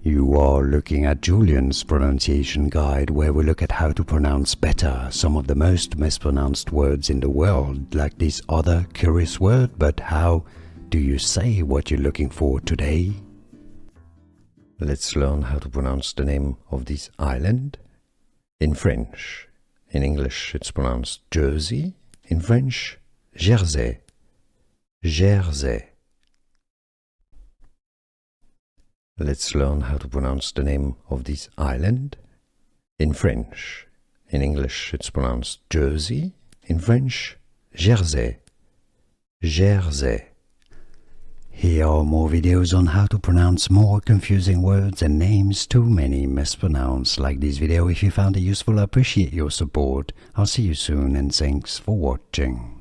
You are looking at Julian's pronunciation guide, where we look at how to pronounce better some of the most mispronounced words in the world, like this other curious word. But how do you say what you're looking for today? Let's learn how to pronounce the name of this island. In French, in English it's pronounced Jersey. In French, Jersey. Jersey. Let's learn how to pronounce the name of this island. In French, in English it's pronounced Jersey. In French, Jersey. Jersey. Here are more videos on how to pronounce more confusing words and names too many mispronounced. Like this video if you found it useful. I appreciate your support. I'll see you soon and thanks for watching.